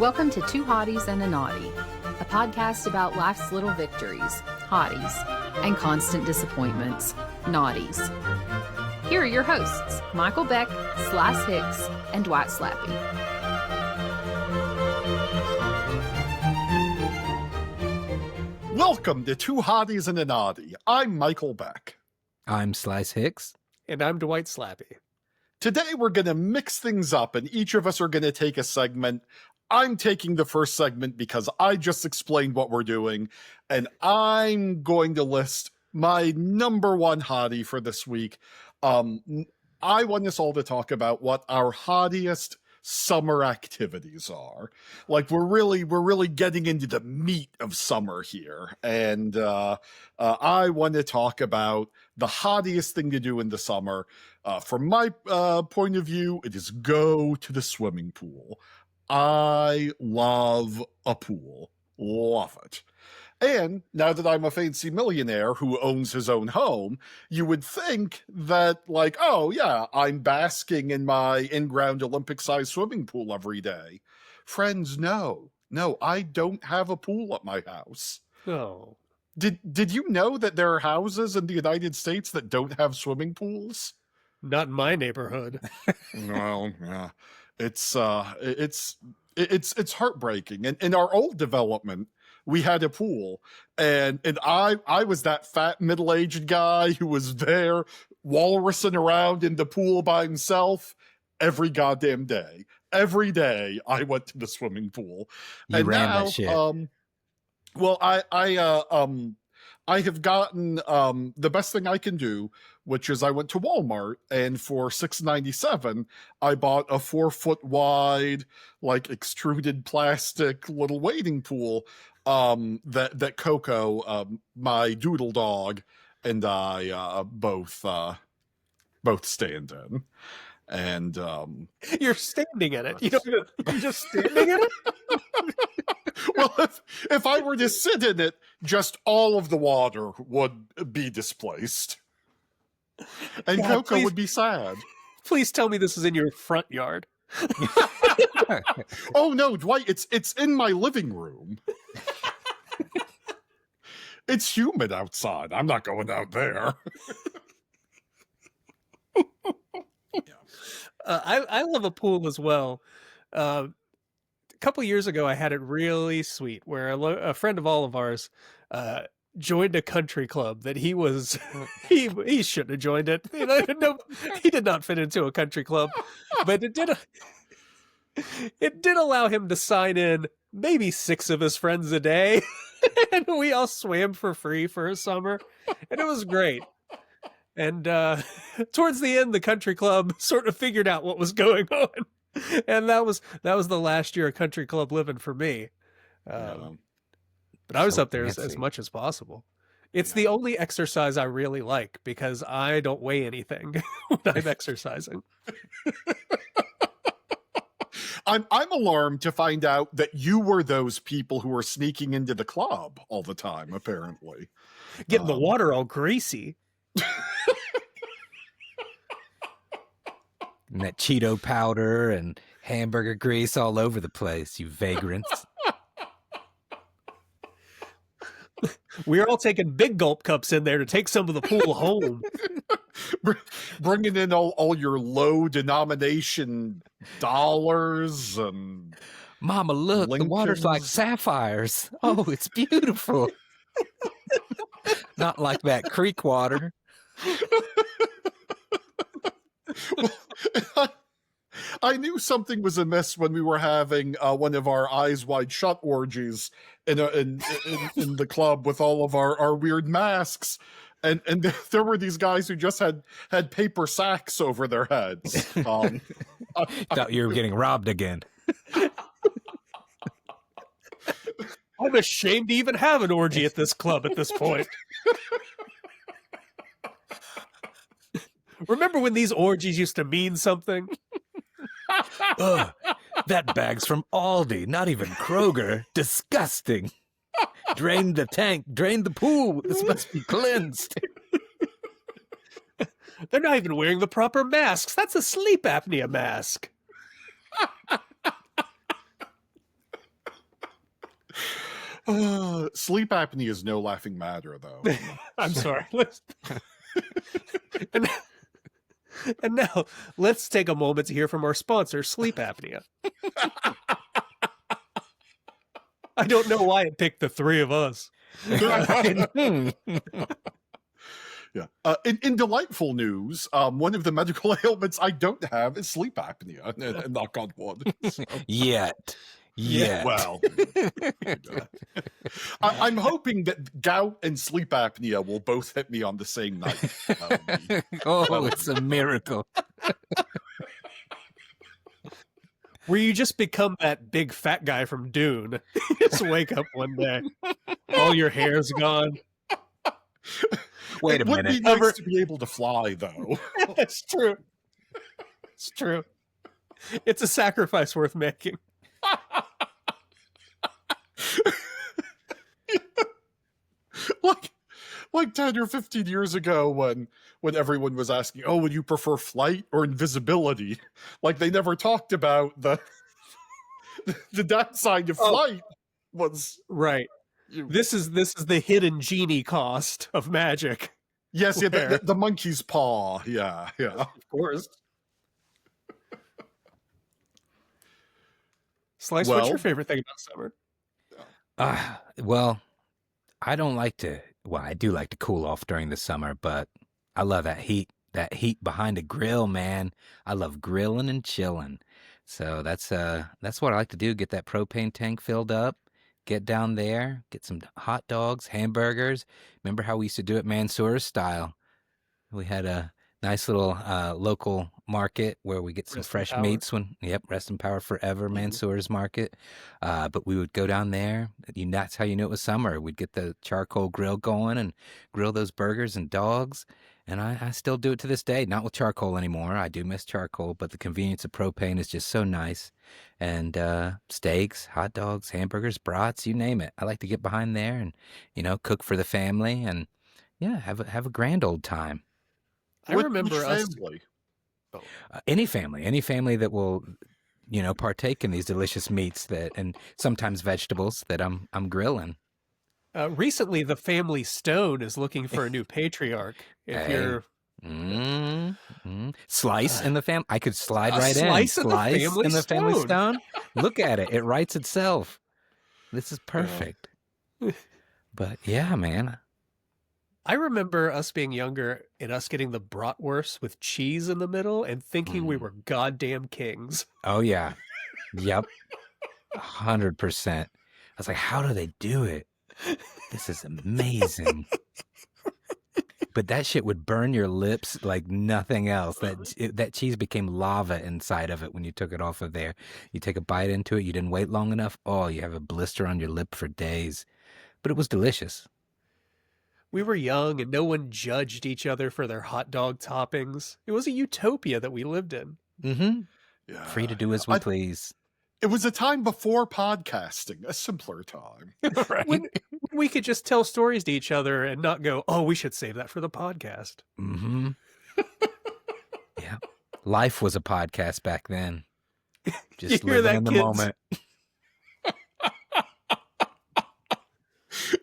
Welcome to Two Hotties and a Naughty, a podcast about life's little victories, hotties, and constant disappointments, naughties. Here are your hosts, Michael Beck, Hicks, and Dwight Slappe. Welcome to Two Hotties and a Naughty. I'm Michael Beck. I'm Hicks. And I'm Dwight Slappe. Today we're going to mix things up and each of us are going to take a segment. I'm taking the first segment because I just explained what we're doing, and I'm going to list my number one hottie for this week. I want us all to talk about what our hottiest summer activities are. Like we're really getting into the meat of summer here, and I want to talk about the hottiest thing to do in the summer. From my point of view, it is go to the swimming pool. I love a pool. Love it. And now that I'm a fancy millionaire who owns his own home, you would think that, like, oh yeah, I'm basking in my in-ground Olympic-sized swimming pool every day. Friends, no, I don't have a pool at my house. Oh. Did you know that there are houses in the United States that don't have swimming pools? Not in my neighborhood. Well, yeah. It's heartbreaking. And in our old development, we had a pool, and I was that fat middle-aged guy who was there walrusing around in the pool by himself every goddamn day. Every day I went to the swimming pool. You and ran now, that shit. Well, I have gotten the best thing I can do, which is I went to Walmart, and for $6.97, I bought a 4-foot wide, like extruded plastic little wading pool that Coco, my doodle dog, and I both stand in. And You're standing in it. You're just standing in it? Well, if I were to sit in it, just all of the water would be displaced. And God, Coco please- would be sad. Please tell me this is in your front yard. Oh no, Dwight, it's in my living room. It's humid outside. I'm not going out there. I love a pool as well. A couple years ago, I had it really sweet where a friend of all of ours joined a country club that he was he shouldn't have joined it. You know, no, he did not fit into a country club, but it did allow him to sign in maybe 6 of his friends a day, and we all swam for free for a summer, and it was great. And towards the end, the country club sort of figured out what was going on, and that was the last year of country club living for me. But I was So up there as fancy. much as possible. It's the only exercise I really like because I don't weigh anything when I'm exercising. I'm alarmed to find out that you were those people who were sneaking into the club all the time, apparently. Getting the water all greasy. And that Cheeto powder and hamburger grease all over the place, you vagrants. We're all taking big gulp cups in there to take some of the pool home. Bringing in all your low denomination dollars and Mama, look, the water's like Lincolns. sapphires. Oh, it's beautiful. Not like that creek water. I knew something was amiss when we were having one of our eyes wide shut orgies in the club with all of our weird masks, and there were these guys who just had paper sacks over their heads. Thought you were getting robbed again. I'm ashamed to even have an orgy at this club at this point. Remember when these orgies used to mean something? Ugh, that bag's from Aldi, not even Kroger. Disgusting. Drain the tank, drain the pool. This must be cleansed. They're not even wearing the proper masks. That's a sleep apnea mask. Sleep apnea is no laughing matter, though. I'm sorry. And, and now let's take a moment to hear from our sponsor, Sleep Apnea. I don't know why it picked the three of us. Yeah. In delightful news, one of the medical ailments I don't have is sleep apnea. And knock on wood. So, Yet. well, I'm hoping that gout and sleep apnea will both hit me on the same night. Oh, it's a miracle. Where you just become that big fat guy from Dune. You just wake up one day, all your hair's gone. Wait a It would minute. be nice to be able to fly, though. It's true. It's true. It's a sacrifice worth making. like 10 or 15 years ago when everyone was asking, oh, would you prefer flight or invisibility? Like they never talked about the downside of flight was right. This is the hidden genie cost of magic. Yes, yeah, the monkey's paw. Yeah. Of course. Slice, what's your favorite thing about summer? Well, I don't like to. Well, I do like to cool off during the summer, but I love that heat. That heat behind a grill, man. I love grilling and chilling. So that's what I like to do. Get that propane tank filled up. Get down there. Get some hot dogs, hamburgers. Remember how we used to do it Mansour style? We had a nice little local market where we get some fresh meats. Rest in power forever, Mansour's market. But we would go down there. That's how you knew it was summer. We'd get the charcoal grill going and grill those burgers and dogs. And I still do it to this day. Not with charcoal anymore. I do miss charcoal, but the convenience of propane is just so nice. And steaks, hot dogs, hamburgers, brats, you name it. I like to get behind there and, cook for the family and, have a grand old time. I remember us. Family? Any family that will, partake in these delicious meats and sometimes vegetables that I'm grilling. Recently, the family Stone is looking for a new patriarch. If you're Slice in the family, I could slide right in. Slice in the family stone. Look at it; it writes itself. This is perfect. But yeah, man. I remember us being younger and us getting the bratwurst with cheese in the middle and thinking we were goddamn kings. Oh yeah, yep, 100%. I was like, how do they do it? This is amazing. But that shit would burn your lips like nothing else. That cheese became lava inside of it when you took it off of there. You take a bite into it, you didn't wait long enough. Oh, you have a blister on your lip for days. But it was delicious. We were young and no one judged each other for their hot dog toppings. It was a utopia that we lived in. Mm-hmm. Yeah. Free to do as we please. It was a time before podcasting, a simpler time. Right. When we could just tell stories to each other and not go, oh, we should save that for the podcast. Mm-hmm. Yeah. Life was a podcast back then. Just living in the moment.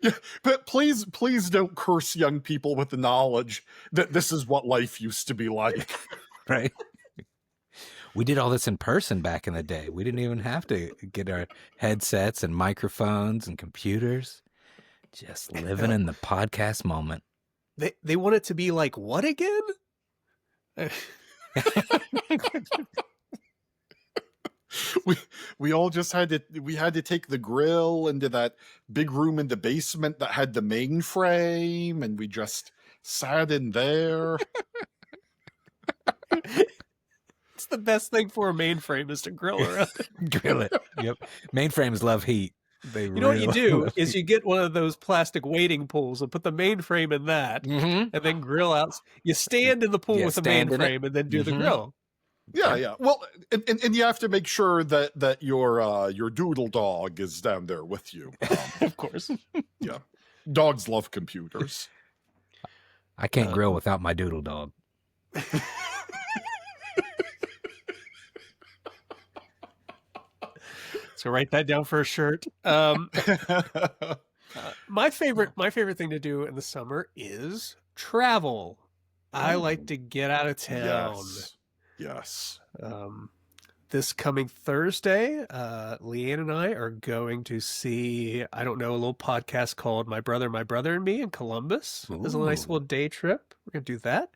Yeah, but please don't curse young people with the knowledge that this is what life used to be like. Right. We did all this in person back in the day. We didn't even have to get our headsets and microphones and computers. Just living in the podcast moment. They want it to be like what again? We all just had to take the grill into that big room in the basement that had the mainframe, and we just sat in there. It's the best thing for a mainframe is to grill around it. Grill it. Yep. Mainframes love heat. You know what you do is you get one of those plastic wading pools and put the mainframe in that, and then grill out. You stand in the pool with the mainframe and then do the grill. Yeah. Well, and you have to make sure that your doodle dog is down there with you. Of course. Yeah. Dogs love computers. I can't grill without my doodle dog. So write that down for a shirt. My favorite thing to do in the summer is travel. I like to get out of town. Yes. This coming Thursday, Leanne and I are going to see, I don't know, a little podcast called My Brother and Me in Columbus. It's a nice little day trip. We're going to do that.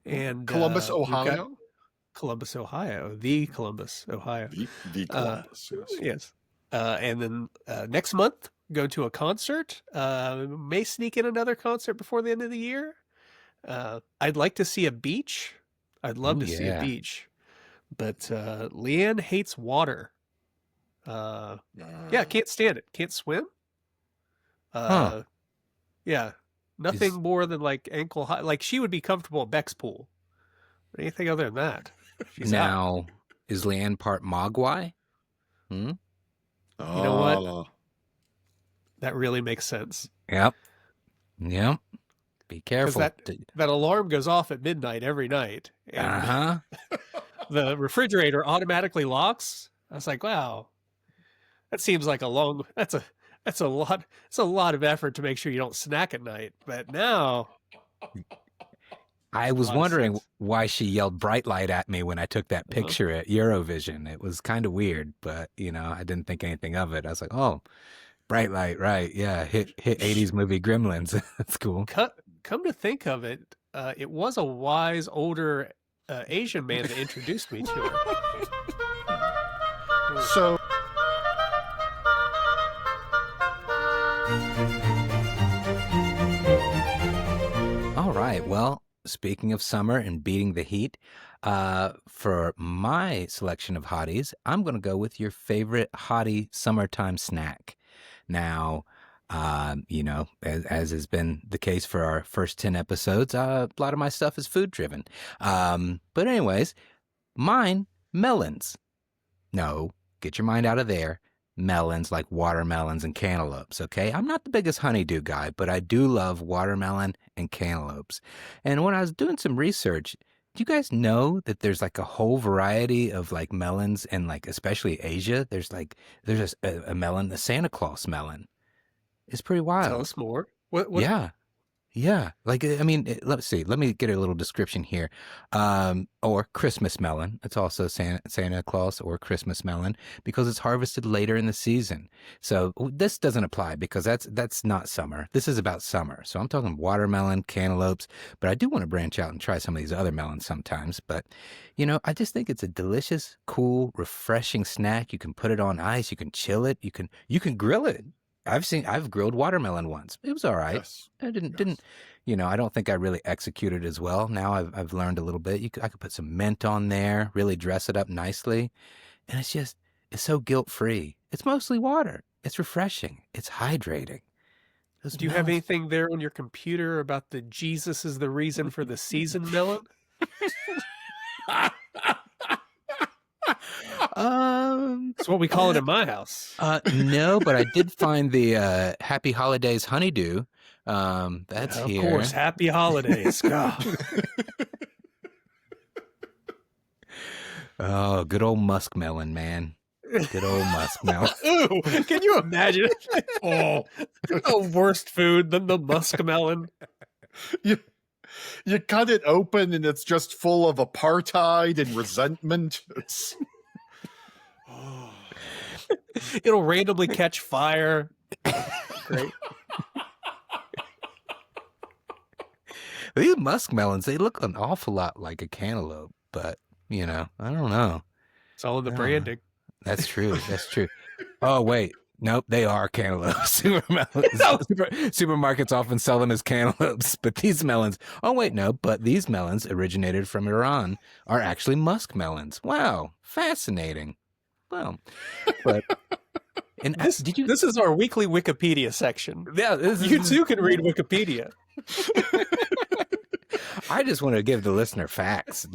And Columbus, Ohio? Columbus, Ohio. The Columbus, Ohio. The Columbus, yes. And then next month, go to a concert. May sneak in another concert before the end of the year. I'd like to see a beach. I'd love to see a beach. But Leanne hates water. Yeah, can't stand it. Can't swim. Yeah, nothing more than like ankle high. Like she would be comfortable at Beck's pool. But anything other than that, she's out. Is Leanne part Mogwai? You know what? That really makes sense. Yep. Be careful. That alarm goes off at midnight every night. And the refrigerator automatically locks. I was like, wow, that seems like that's a lot of effort to make sure you don't snack at night. But now I was wondering why she yelled bright light at me when I took that picture at Eurovision. It was kind of weird, but I didn't think anything of it. I was like, oh, bright light, right? Yeah, hit 80s movie Gremlins. That's cool. Come to think of it, it was a wise older Asian man that introduced me to her. So all right, well, speaking of summer and beating the heat, for my selection of hotties, I'm going to go with your favorite hottie summertime snack. Now, as has been the case for our first 10 episodes, a lot of my stuff is food driven. But anyways, mine, melons. No, get your mind out of there. Melons like watermelons and cantaloupes, okay? I'm not the biggest honeydew guy, but I do love watermelon and cantaloupes. And when I was doing some research, do you guys know that there's like a whole variety of like melons and like especially Asia? There's a melon, the Santa Claus melon. It's pretty wild. Tell us more. What? Yeah. Like, I mean, let's see. Let me get a little description here. Or Christmas melon. It's also Santa Claus or Christmas melon because it's harvested later in the season. So this doesn't apply because that's not summer. This is about summer. So I'm talking watermelon, cantaloupes, but I do want to branch out and try some of these other melons sometimes. But, I just think it's a delicious, cool, refreshing snack. You can put it on ice. You can chill it. You can grill it. I've grilled watermelon once. It was all right. Yes. I didn't, I don't think I really executed as well. Now I've learned a little bit. I could put some mint on there, really dress it up nicely. And it's so guilt-free. It's mostly water. It's refreshing. It's hydrating. Do you have anything there on your computer about the Jesus is the reason for the season melon? That's what we call it in my house. No, but I did find the Happy Holidays honeydew. That's here. Of course, Happy Holidays. Oh, good old muskmelon, man. Good old muskmelon. Ooh, can you imagine? Oh, no worst food than the muskmelon. You cut it open and it's just full of apartheid and resentment. It'll randomly catch fire. Great. These muskmelons, they look an awful lot like a cantaloupe, but, I don't know. It's all in the branding. That's true. Oh, wait. Nope, they are cantaloupes. Supermarkets often sell them as cantaloupes, but these melons, but these melons originated from Iran are actually muskmelons. Wow, fascinating. Well, but this is our weekly Wikipedia section. Yeah, you too can read Wikipedia. I just want to give the listener facts,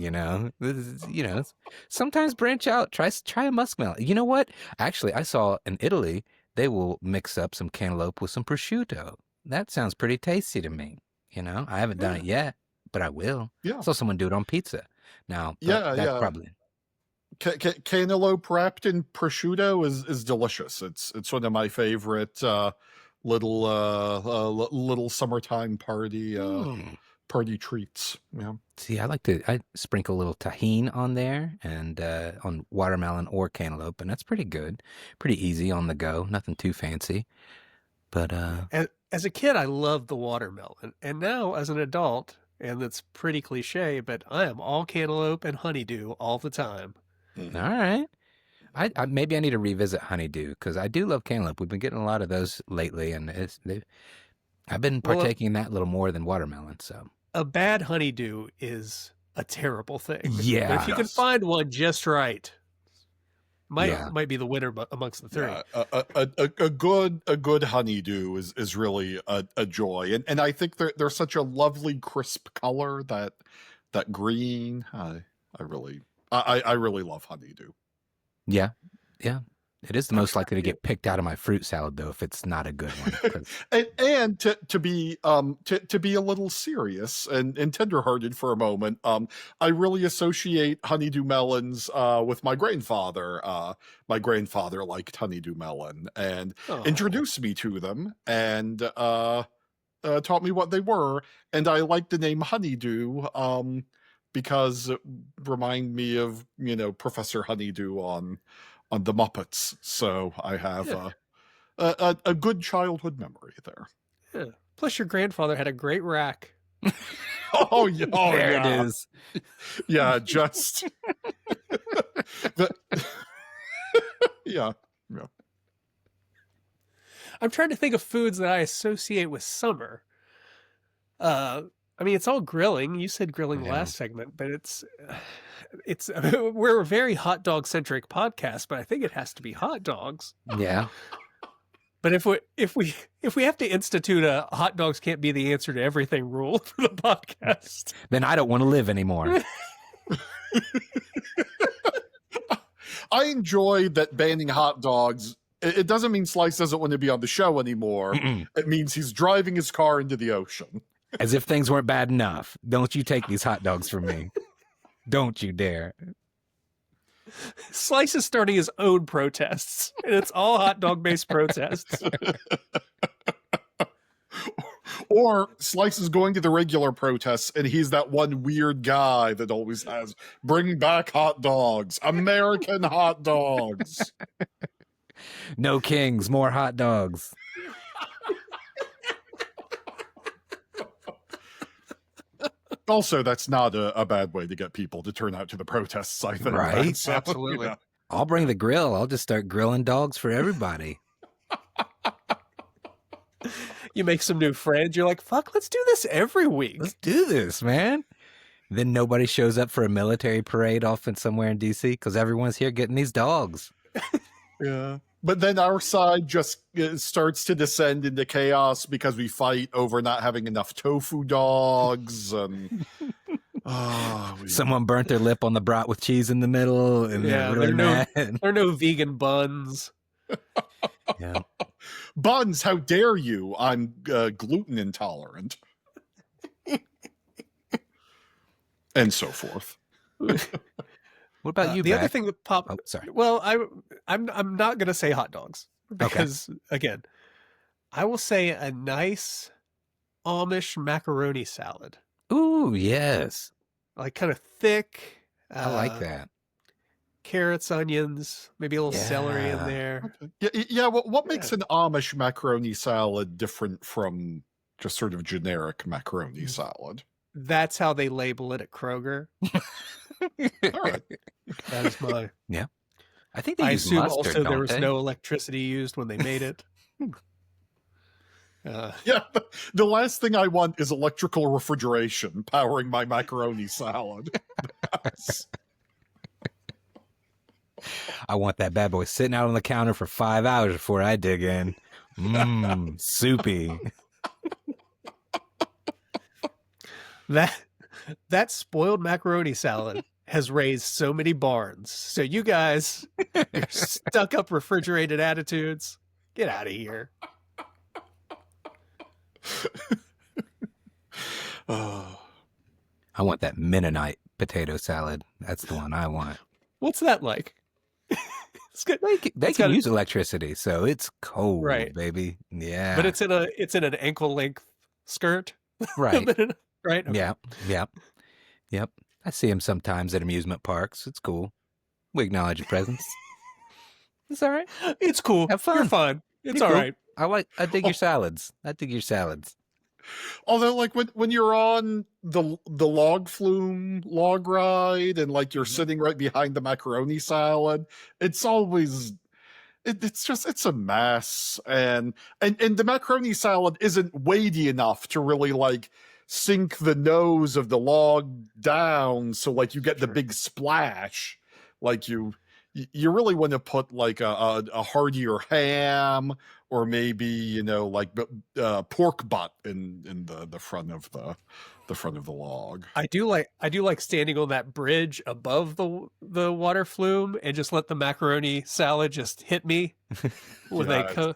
sometimes branch out, try a muskmelon. You know what? Actually, I saw in Italy, they will mix up some cantaloupe with some prosciutto. That sounds pretty tasty to me. I haven't done it yet, but I will. Yeah. I saw someone do it on pizza. Now, probably. Cantaloupe wrapped in prosciutto is delicious. It's one of my favorite little summertime party treats. Yeah. See, I sprinkle a little tahine on there and on watermelon or cantaloupe, and that's pretty good. Pretty easy on the go, nothing too fancy. But as a kid, I loved the watermelon, and now as an adult, and it's pretty cliche, but I am all cantaloupe and honeydew all the time. all right. I maybe I need to revisit honeydew because I do love cantaloupe. We've been getting a lot of those lately, and I've been partaking in that a little more than watermelon. So a bad honeydew is a terrible thing. Yeah. But if you can find one just right, Yeah. might be the winner amongst the three. A good honeydew is really a joy, and I think they're such a lovely crisp color that green. I really love honeydew. yeah. It is the most likely to get picked out of my fruit salad though if it's not a good one. 'Cause- And to be a little serious and tenderhearted for a moment, I really associate honeydew melons with my grandfather. My grandfather liked honeydew melon and introduced me to them and taught me what they were. And I like the name honeydew because it remind me of Professor Honeydew on the Muppets. So I have a good childhood memory there. Yeah. Plus, your grandfather had a great rack. Oh yeah, there it is. Yeah, just yeah. I'm trying to think of foods that I associate with summer. I mean, it's all grilling. You said grilling last segment, but it's we're a very hot dog centric podcast, but I think it has to be hot dogs. Yeah. But if we have to institute a hot dogs can't be the answer to everything rule for the podcast, Then I don't want to live anymore. I enjoy that banning hot dogs. It doesn't mean Slice doesn't want to be on the show anymore. It means he's driving his car into the ocean. As if things weren't bad enough. Don't you take these hot dogs from me. Don't you dare. Slice is starting his own protests, and it's all hot dog based protests. Or Slice is going to the regular protests, and he's that one weird guy that always has, bring back hot dogs, American hot dogs. No kings, more hot dogs. Also, that's not a bad way to get people to turn out to the protests, I think. Right? So, Absolutely. I'll bring the grill. I'll just start grilling dogs for everybody. You make some new friends. You're like, fuck, let's do this every week. Let's do this, man. Then nobody shows up for a military parade off in somewhere in DC because everyone's here getting these dogs. Yeah. But then our side just starts to descend into chaos because we fight over not having enough tofu dogs. And someone burnt their lip on the brat with cheese in the middle. And they're really mad. There are no vegan buns. Yeah. Buns, how dare you? I'm gluten intolerant. And so forth. What about you, The Beck? other thing that popped. Oh, sorry. Well, I'm not going to say hot dogs because again, I will say a nice Amish macaroni salad. Ooh, yes. Like kind of thick. I like that. Carrots, onions, maybe a little celery in there. Yeah. What makes an Amish macaroni salad different from just sort of generic macaroni salad? That's how they label it at Kroger. All right. That is my. Yeah. I think they I use assume mustard, also there don't was they? no electricity used when they made it. Yeah, the last thing I want is electrical refrigeration powering my macaroni salad. I want that bad boy sitting out on the counter for 5 hours before I dig in. Mmm, soupy. That spoiled macaroni salad has raised so many barns. So you guys, your stuck up refrigerated attitudes, get out of here. I want that Mennonite potato salad. That's the one I want. What's that like? It's good. They It's can got use electricity, so it's cold, Right. baby. Yeah. But it's in an ankle length skirt. right. Right? Okay. Yep. I see him sometimes at amusement parks. It's cool. We acknowledge your presence. It's all right. It's cool. Have fun. You're fine. It's You're all cool. right. I dig your salads. I dig your salads. Although, like when you're on the log flume log ride and like you're sitting right behind the macaroni salad, it's always it's a mess, and the macaroni salad isn't weighty enough to really like sink the nose of the log down, so like you get the big splash. Like you really want to put like a heartier ham, or maybe like pork butt in the front of the log. I do like standing on that bridge above the water flume and just let the macaroni salad just hit me when they come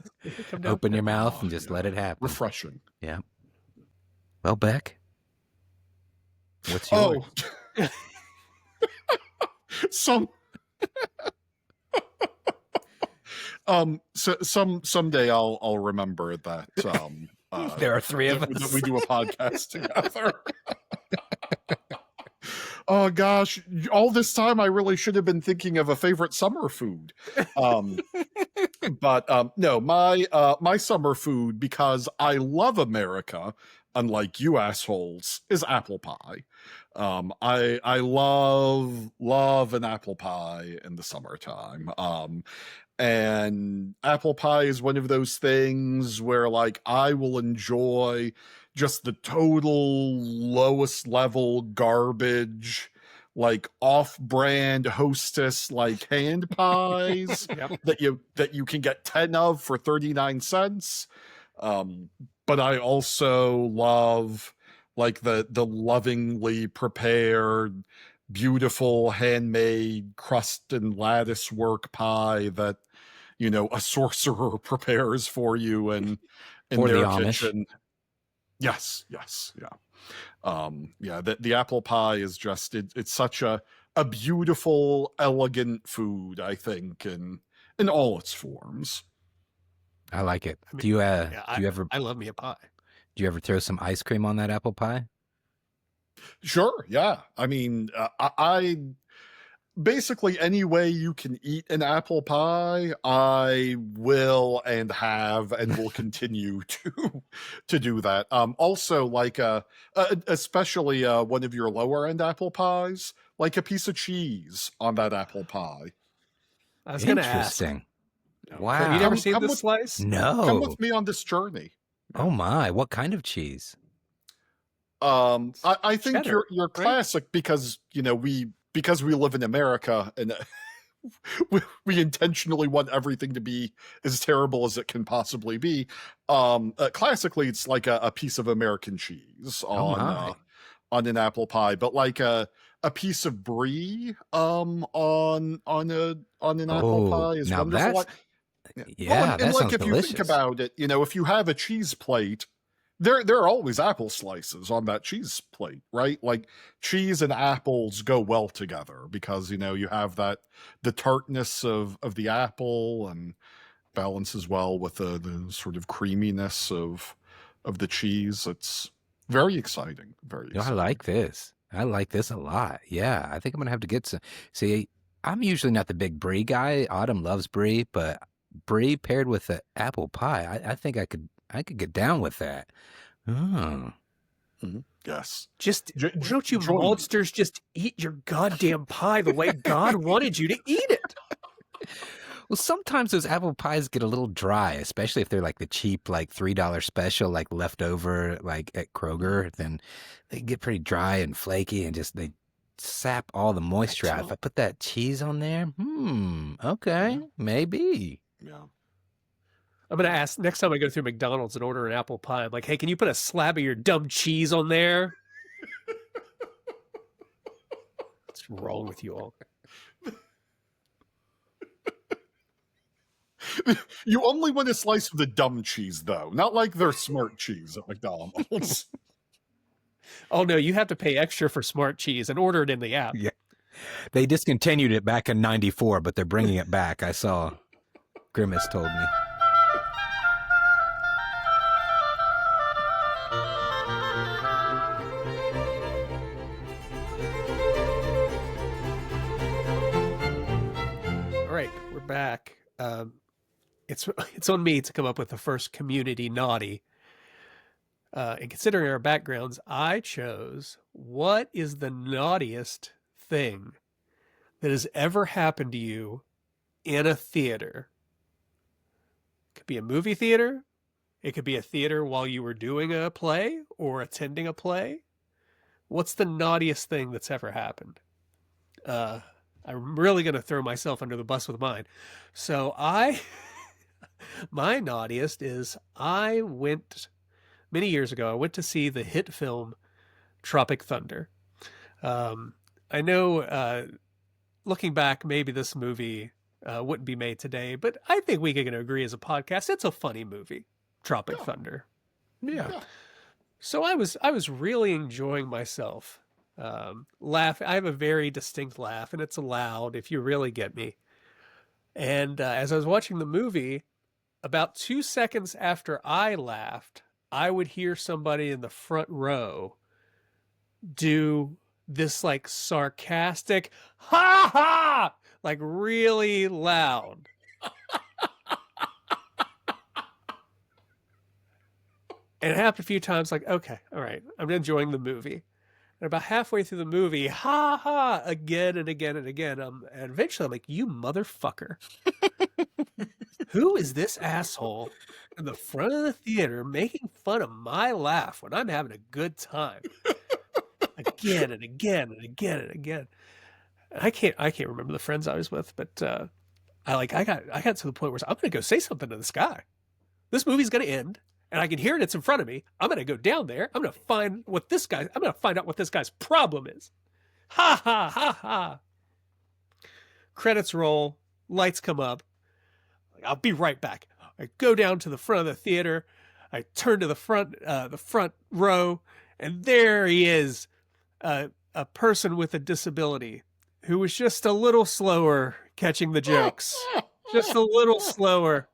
down. Open your mouth and just let it happen. Refreshing. Yeah. Well, Beck, what's yours? Someday I'll remember that. There are three of us. That we do a podcast together. Oh gosh, all this time I really should have been thinking of a favorite summer food. But no, my summer food, because I love America, unlike you assholes, is apple pie. I love an apple pie in the summertime. And apple pie is one of those things where like I will enjoy just the total lowest level garbage, like off-brand Hostess like hand pies that you can get 10 of for 39 cents. But I also love like the lovingly prepared, beautiful handmade crust and lattice work pie that a sorcerer prepares for you in their kitchen. Yes, yeah. The apple pie is just it's such a beautiful, elegant food, I think, in all its forms. I like it. Do you ever? I love me a pie. Do you ever throw some ice cream on that apple pie? Sure, yeah. I mean, I basically any way you can eat an apple pie, I will and have and will continue to do that. Also, like especially one of your lower end apple pies, like a piece of cheese on that apple pie. I was going to ask. Interesting. Wow. You never seen this slice? No. Come with me on this journey. Oh my! What kind of cheese? I think Cheddar, you're classic because we live in America and we intentionally want everything to be as terrible as it can possibly be. Classically, it's like a piece of American cheese on an apple pie, but like a piece of brie on an apple pie is now wonderful. Yeah, and like if delicious. you think about it, if you have a cheese plate, there are always apple slices on that cheese plate, right? Like cheese and apples go well together because you have the tartness of the apple and balances well with the sort of creaminess of the cheese. It's very exciting. Very exciting. I like this. I like this a lot. Yeah, I think I'm gonna have to get some. See, I'm usually not the big brie guy. Autumn loves brie, but brie paired with the apple pie, I think I could get down with that. Oh. Mm-hmm. Yes. Just don't you monsters just eat your goddamn pie the way God wanted you to eat it. Well, sometimes those apple pies get a little dry, especially if they're like the cheap, like $3 special, like leftover, like at Kroger. Then they get pretty dry and flaky, and just they sap all the moisture out. If I put that cheese on there, okay, maybe. Yeah. I'm going to ask next time I go through McDonald's and order an apple pie. I'm like, hey, can you put a slab of your dumb cheese on there? What's wrong with you all? You only want a slice of the dumb cheese, though, not like their smart cheese at McDonald's. Oh, no, you have to pay extra for smart cheese and order it in the app. Yeah. They discontinued it back in '94, but they're bringing it back. I saw. Grimace told me. All right, we're back. It's on me to come up with the first community naughty. And considering our backgrounds, I chose what is the naughtiest thing that has ever happened to you in a theater? It could be a movie theater. It could be a theater while you were doing a play or attending a play. What's the naughtiest thing that's ever happened? I'm really going to throw myself under the bus with mine. So my naughtiest is many years ago, I went to see the hit film Tropic Thunder. I know, looking back, maybe this movie wouldn't be made today, but I think we can agree as a podcast, it's a funny movie, Tropic Thunder. Yeah. So I was really enjoying myself. Laugh. I have a very distinct laugh, and it's loud if you really get me. And as I was watching the movie, about 2 seconds after I laughed, I would hear somebody in the front row do this like sarcastic ha ha, like really loud. And it happened a few times, like, okay, all right, I'm enjoying the movie. And about halfway through the movie, ha ha, again and again and again. And eventually I'm like, you motherfucker. Who is this asshole in the front of the theater making fun of my laugh when I'm having a good time? Again and again and again and again. And I can't remember the friends I was with, but I got to the point where I'm gonna go say something to this guy. This movie's gonna end. And I can hear it. It's in front of me. I'm going to go down there. I'm going to find out what this guy's problem is. Ha, ha, ha, ha. Credits roll. Lights come up. I'll be right back. I go down to the front of the theater. I turn to the front row. And there he is. A person with a disability who was just a little slower catching the jokes. Just a little slower.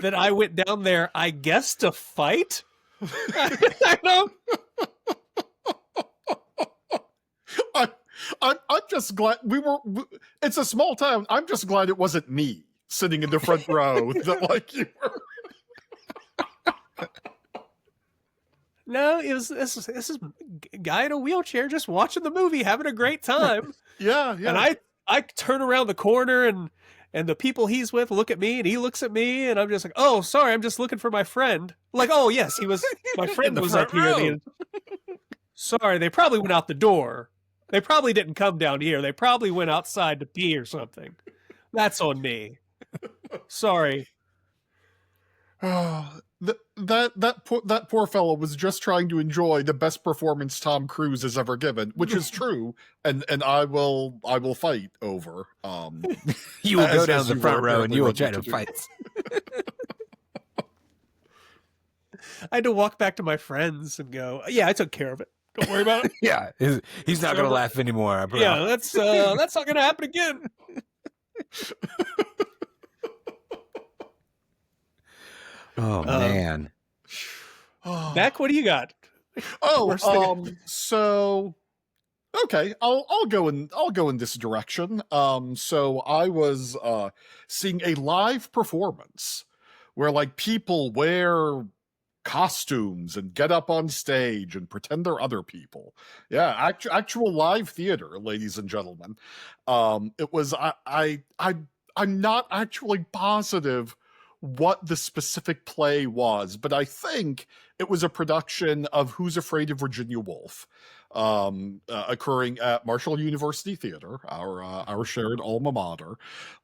That I went down there, I guess, to fight. I don't. I'm just glad it's a small town. I'm just glad it wasn't me sitting in the front row that like you were. No, this is a guy in a wheelchair just watching the movie, having a great time. Yeah. And I turn around the corner and the people he's with look at me and he looks at me and I'm just like, oh, sorry, I'm just looking for my friend. Like, oh, yes, he was, my friend was up here. Sorry, they probably went out the door. They probably didn't come down here. They probably went outside to pee or something. That's on me. Sorry. Oh, that poor fellow was just trying to enjoy the best performance Tom Cruise has ever given, which is true, and I will fight over. You will go down the front row and you will try to fight. I had to walk back to my friends and go, yeah, I took care of it. Don't worry about it. Yeah, he's not going to laugh anymore. Bro. Yeah, that's not going to happen again. Oh man. Beck, what do you got? So okay, I'll go in this direction. So I was seeing a live performance where like people wear costumes and get up on stage and pretend they're other people. Yeah, actual live theater, ladies and gentlemen. It was I'm not actually positive what the specific play was, but I think it was a production of Who's Afraid of Virginia Woolf, occurring at Marshall University Theater, our shared alma mater.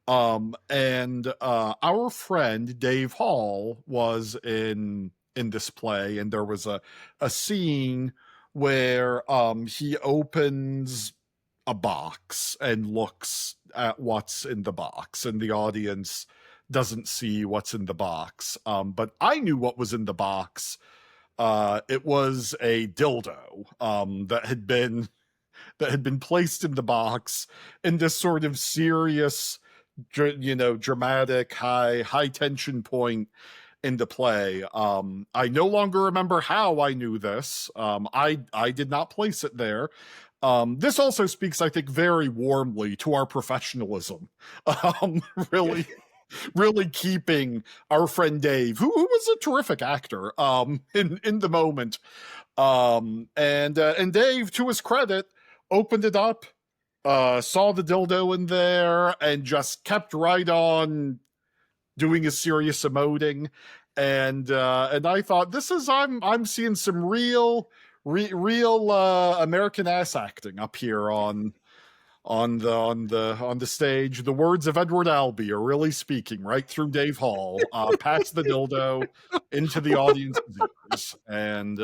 And our friend Dave Hall was in this play, and there was a scene where he opens a box and looks at what's in the box, and the audience doesn't see what's in the box. But I knew what was in the box. It was a dildo that had been that had been placed in the box in this sort of serious, dramatic, high tension point in the play. I no longer remember how I knew this. I did not place it there. This also speaks, I think, very warmly to our professionalism. Really, really keeping our friend Dave, who was a terrific actor, in the moment. And Dave, to his credit, opened it up, saw the dildo in there, and just kept right on doing his serious emoting. And I thought, this is I'm seeing some real American ass acting up here on the stage. The words of Edward Albee are really speaking right through Dave Hall, past the dildo into the audience's ears. And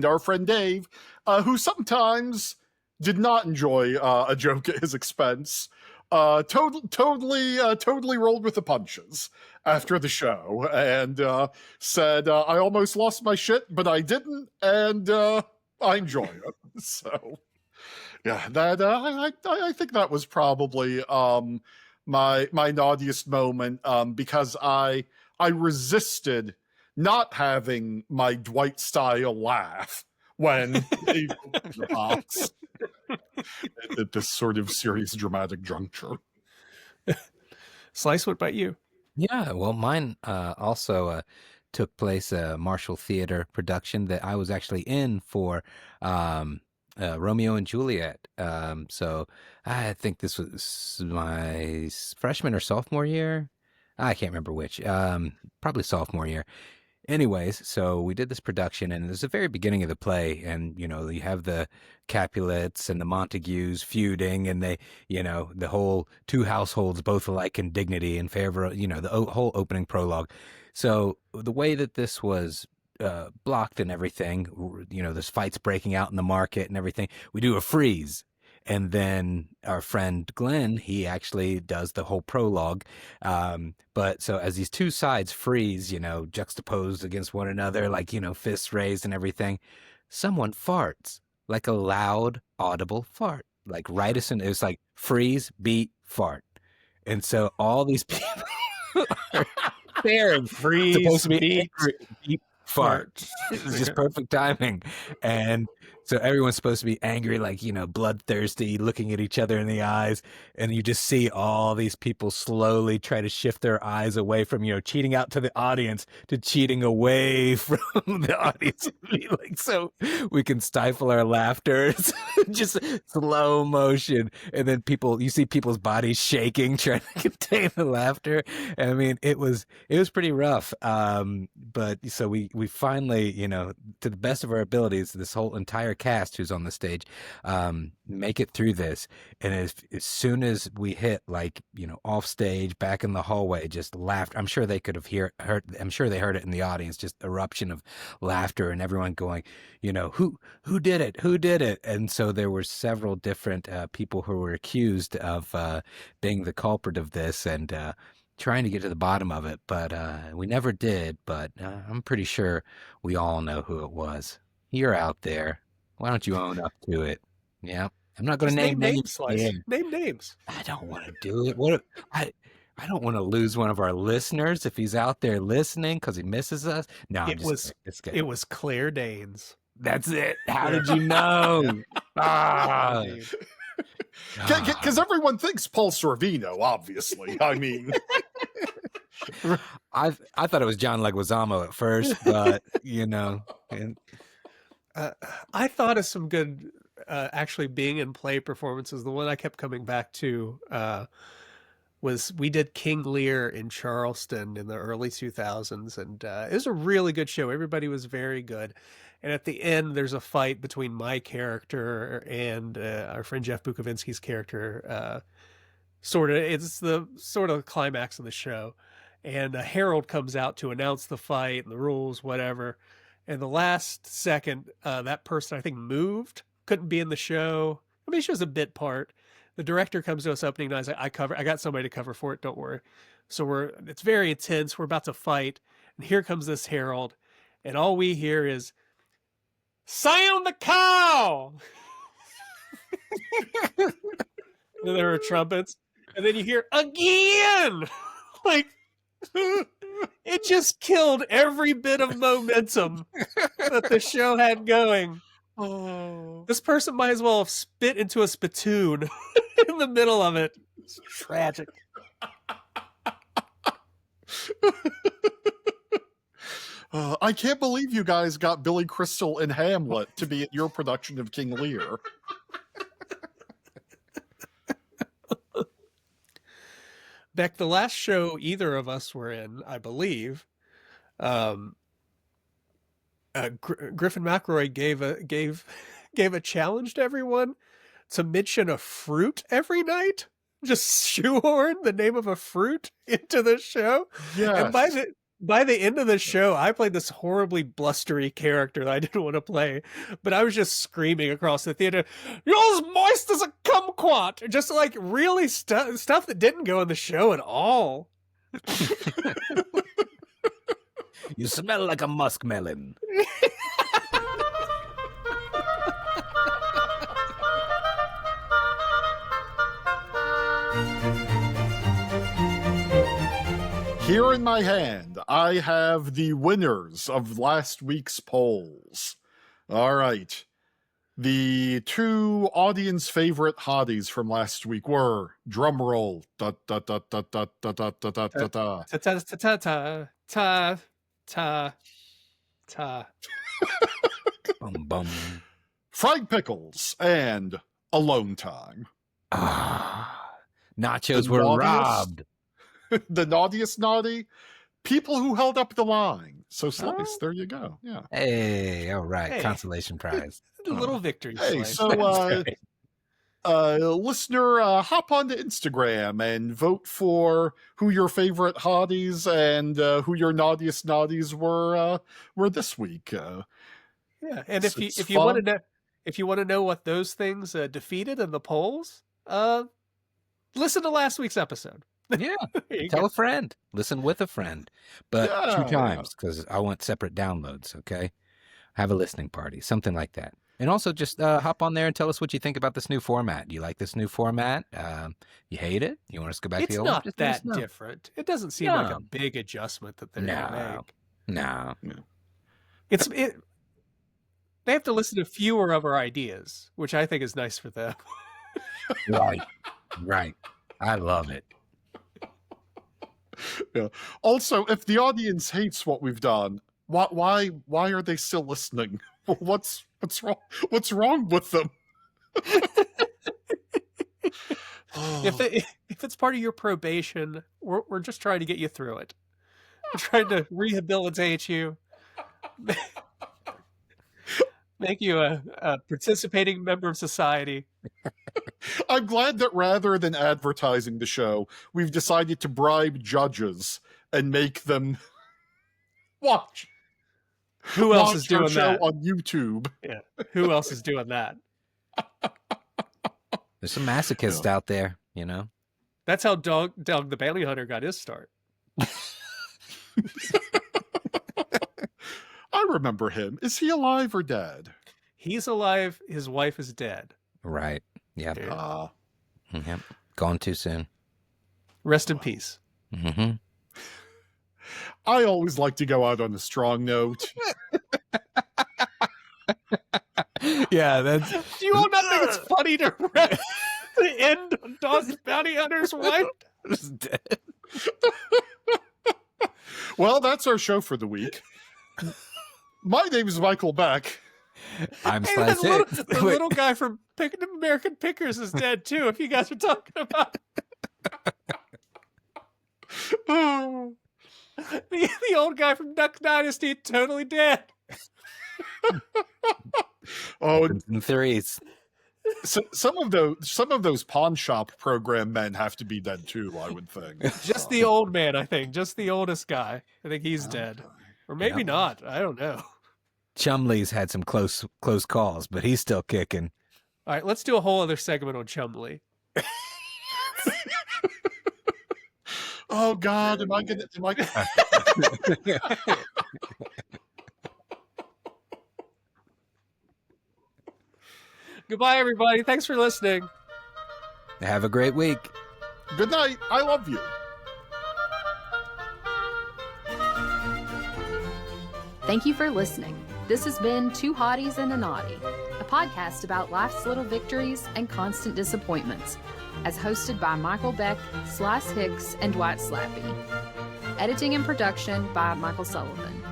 our friend Dave, who sometimes did not enjoy a joke at his expense, totally rolled with the punches after the show, and said, I almost lost my shit, but I didn't, and I enjoy it. So yeah, that I think that was probably my naughtiest moment, because I resisted not having my Dwight style laugh when they opened the box at this sort of serious dramatic juncture. Slice, what about you? Yeah, well, mine also took place a Marshall Theater production that I was actually in for Romeo and Juliet. So I think this was my freshman or sophomore year. I can't remember which. Probably sophomore year. Anyways, so we did this production, and it was the very beginning of the play, and you have the Capulets and the Montagues feuding, and they, the whole two households both alike in dignity in favor of, the whole opening prologue. So the way that this was blocked and everything, there's fights breaking out in the market and everything. We do a freeze. And then our friend Glenn, he actually does the whole prologue. But so as these two sides freeze, juxtaposed against one another, like, fists raised and everything, someone farts, like a loud, audible fart. Like right as soon, it was like freeze, beat, fart. And so all these people are staring. Freeze, supposed to be beat, angry, fart. It was just perfect timing. And so everyone's supposed to be angry, like, bloodthirsty, looking at each other in the eyes. And you just see all these people slowly try to shift their eyes away from, cheating out to the audience to cheating away from the audience. Like, so we can stifle our laughter. It's just slow motion. And then you see people's bodies shaking, trying to contain the laughter. And I mean, it was pretty rough. But so we finally, to the best of our abilities, this whole entire cast who's on the stage, make it through this. And as soon as we hit, like, off stage, back in the hallway, just laughed. I'm sure they could have heard. I'm sure they heard it in the audience, just eruption of laughter and everyone going, who did it? Who did it? And so there were several different people who were accused of being the culprit of this, and trying to get to the bottom of it, but we never did. But I'm pretty sure we all know who it was. You're out there. Why don't you own up to it? Yeah, I'm not going to name names. Yeah. Name names. I don't want to do it. What? I don't want to lose one of our listeners if he's out there listening because he misses us. No, it was Claire Danes. That's it. How did you know? Because everyone thinks Paul Sorvino, obviously. I mean, I thought it was John Leguizamo at first, but and I thought of some good, actually being in play performances. The one I kept coming back to was we did King Lear in Charleston in the early 2000s, and it was a really good show. Everybody was very good. And at the end, there's a fight between my character and our friend Jeff Bukovinski's character. It's the sort of climax of the show. And a herald comes out to announce the fight and the rules, whatever. And the last second, that person, I think, moved, couldn't be in the show. I mean, she was a bit part. The director comes to us opening night. I got somebody to cover for it. Don't worry. So it's very intense. We're about to fight. And here comes this herald. And all we hear is, sound the call. And there were trumpets. And then you hear, again! Like, it just killed every bit of momentum that the show had going. Oh. This person might as well have spit into a spittoon in the middle of it. It's tragic. I can't believe you guys got Billy Crystal and Hamlet to be at your production of King Lear. Beck, the last show either of us were in, I believe, Griffin McElroy gave a challenge to everyone to mention a fruit every night. Just shoehorn the name of a fruit into the show. Yes. And by the end of the show, I played this horribly blustery character that I didn't want to play, but I was just screaming across the theater, "You're as moist as a kumquat!" Just like really stuff that didn't go in the show at all. You smell like a muskmelon. Here in my hand, I have the winners of last week's polls. All right. The two audience favorite hotties from last week were, drum roll, da da da da da da da da da da da. Ta ta ta ta ta ta ta. Bum bum. Fried pickles and alone time. Ah, nachos The were naughtiest? robbed. The naughtiest naughty, people who held up the line. So slice, there you go. Yeah. Hey, all right, Hey. consolation prize. A little victory. Hey, slice. so listener, hop onto Instagram and vote for who your favorite hotties and who your naughtiest naughties were this week. Yeah, and It's if you want to fun. know what those things defeated in the polls, listen to last week's episode. Yeah, There you tell go. a friend. Listen with a friend, but Yeah, 2 times because I want separate downloads. Okay, have a listening party, something like that. And also just hop on there and tell us what you think about this new format. Do you like this new format? You hate it? You want us to go back to It's the old? not Just let us that know. different. It doesn't seem like No. a big adjustment that they're going to No, make. no. They have to listen to fewer of our ideas, which I think is nice for them. Right, right. I love it. Yeah. Also, if the audience hates what we've done, why are they still listening? What's wrong? What's wrong with them? If it's part of your probation, we're just trying to get you through it. We're trying to rehabilitate you, make you a participating member of society. I'm glad that rather than advertising the show, we've decided to bribe judges and make them watch. Who else watch is our doing show that? on YouTube? Yeah. Who else is doing that? There's some masochists out there, you know. That's how Doug the Bounty Hunter got his start. I remember him. Is he alive or dead? He's alive. His wife is dead. Right. Yep. Yeah. Yep. Gone too soon. Rest in peace. Mm-hmm. I always like to go out on a strong note. Yeah, that's Do you all not think it's funny to end on Doug the Bounty Hunter's wife? dead. Well, that's our show for the week. My name is Michael Beck. I'm Hey, Slice the Wait. little guy from American Pickers is dead too. If you guys are talking about Oh, the old guy from Duck Dynasty, totally dead. In threes. so, some of those pawn shop program men have to be dead too, I would think. Just the old man, I think. Just the oldest guy. I think he's dead, or maybe Yep. not. I don't know. Chumley's had some close calls, but he's still kicking. All right, let's do a whole other segment on Chumley. Oh God, am I gonna? Goodbye, everybody. Thanks for listening. Have a great week. Good night. I love you. Thank you for listening. This has been Two Hotties and a Naughty, a podcast about life's little victories and constant disappointments, as hosted by Michael Beck, Slice Hicks, and Dwight Slappe. Editing and production by Michael Sullivan.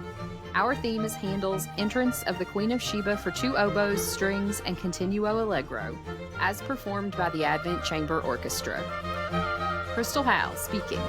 Our theme is Handel's Entrance of the Queen of Sheba for two oboes, strings, and Continuo allegro, as performed by the Advent Chamber Orchestra. Crystal Howe speaking.